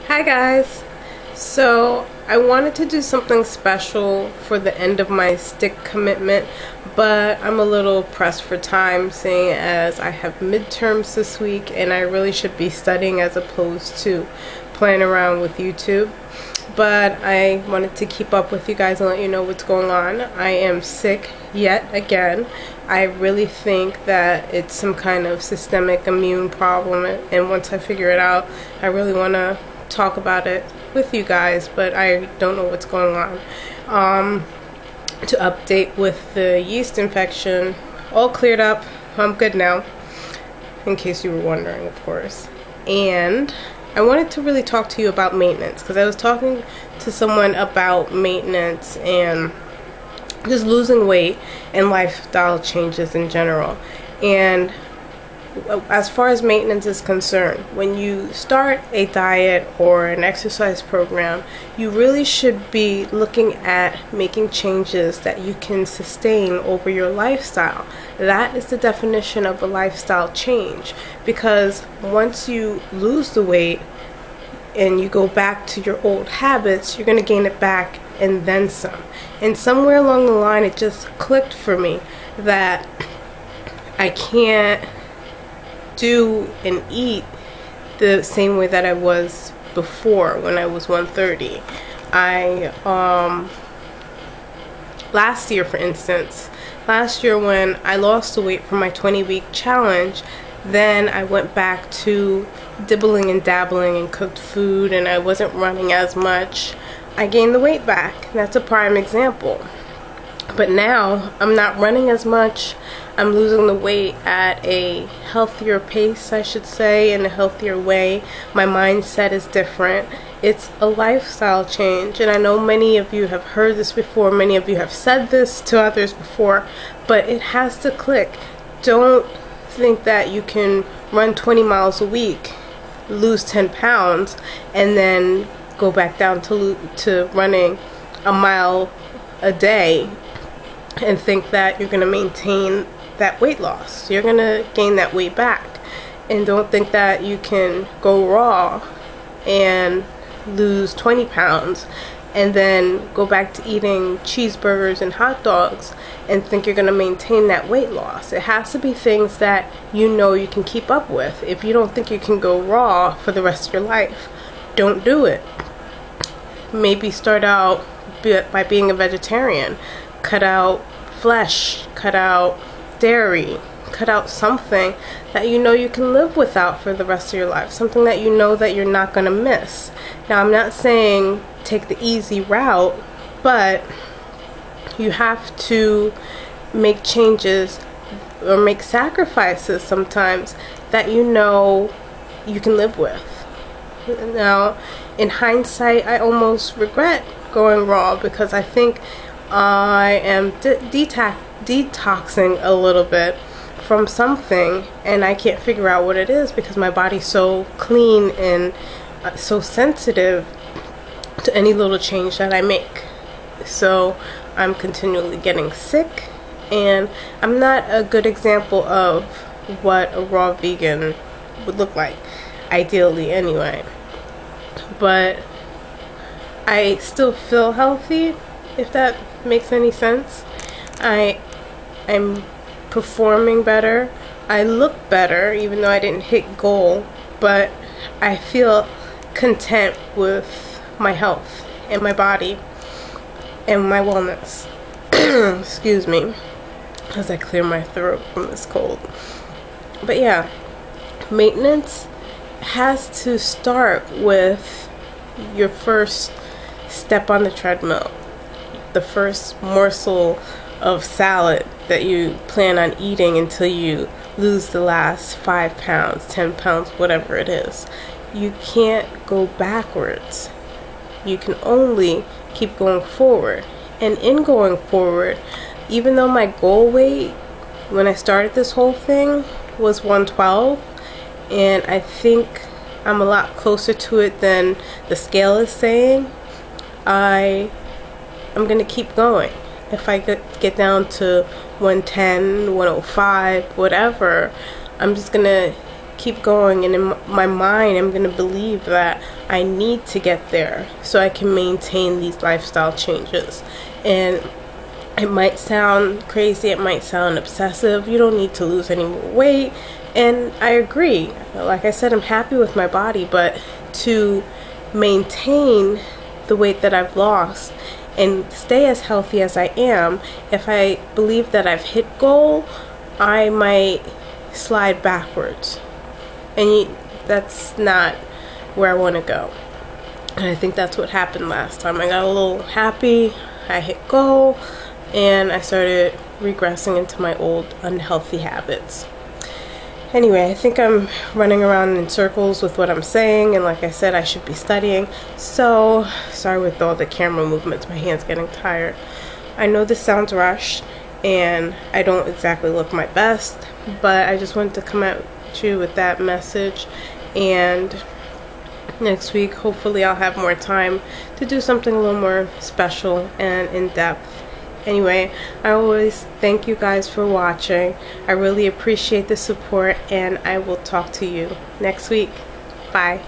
Hi guys! So I wanted to do something special for the end of my stick commitment, but I'm a little pressed for time seeing as I have midterms this week and I really should be studying as opposed to playing around with YouTube. But I wanted to keep up with you guys and let you know what's going on. I am sick yet again. I really think that it's some kind of systemic immune problem, and once I figure it out, I really want to talk about it with you guys, but I don't know what's going on. To update with the yeast infection, all cleared up. I'm good now, in case you were wondering, of course. And I wanted to really talk to you about maintenance, because I was talking to someone about maintenance and just losing weight and lifestyle changes in general. And as far as maintenance is concerned, when you start a diet or an exercise program, you really should be looking at making changes that you can sustain over your lifestyle. That is the definition of a lifestyle change, because once you lose the weight and you go back to your old habits, you're going to gain it back and then some. And somewhere along the line it just clicked for me that I can't do and eat the same way that I was before when I was 130. Last year, for instance, when I lost the weight for my 20-week challenge, then I went back to dibbling and dabbling in cooked food, and I wasn't running as much. I gained the weight back. That's a prime example. But now I'm not running as much. I'm losing the weight at a healthier pace, I should say, in a healthier way. My mindset is different. It's a lifestyle change, and I know many of you have heard this before. Many of you have said this to others before, but it has to click. Don't think that you can run 20 miles a week, lose 10 pounds, and then go back down to running a mile a day and think that you're going to maintain that weight loss. You're going to gain that weight back. And don't think that you can go raw and lose 20 pounds and then go back to eating cheeseburgers and hot dogs and think you're going to maintain that weight loss. It has to be things that you know you can keep up with. If you don't think you can go raw for the rest of your life, don't do it. Maybe start out by being a vegetarian. Cut out flesh, cut out dairy, cut out something that you know you can live without for the rest of your life, something that you know that you're not going to miss. Now, I'm not saying take the easy route, but you have to make changes or make sacrifices sometimes that you know you can live with. Now, in hindsight, I almost regret going raw because I think I am detoxing a little bit from something, and I can't figure out what it is because my body's so clean and so sensitive to any little change that I make. So I'm continually getting sick, and I'm not a good example of what a raw vegan would look like, ideally anyway. But I still feel healthy, if that makes any sense. I'm performing better. I look better, even though I didn't hit goal, but I feel content with my health and my body and my wellness. Excuse me, as I clear my throat from this cold. But yeah, maintenance has to start with your first step on the treadmill, the first morsel of salad that you plan on eating until you lose the last 5 pounds, 10 pounds, whatever it is. You can't go backwards. You can only keep going forward. And in going forward, even though my goal weight when I started this whole thing was 112, and I think I'm a lot closer to it than the scale is saying, I'm going to keep going. If I get down to 110, 105, whatever, I'm just going to keep going, and in my mind I'm going to believe that I need to get there so I can maintain these lifestyle changes. And it might sound crazy, it might sound obsessive, you don't need to lose any more weight, and I agree. Like I said, I'm happy with my body, but to maintain the weight that I've lost and stay as healthy as I am, if I believe that I've hit goal, I might slide backwards, and that's not where I want to go. And I think that's what happened last time. I got a little happy, I hit goal, and I started regressing into my old unhealthy habits. Anyway, I think I'm running around in circles with what I'm saying, and like I said, I should be studying. So, sorry with all the camera movements, my hand's getting tired. I know this sounds rushed, and I don't exactly look my best, but I just wanted to come at you with that message. And next week, hopefully I'll have more time to do something a little more special and in-depth. Anyway, I always thank you guys for watching. I really appreciate the support, and I will talk to you next week. Bye.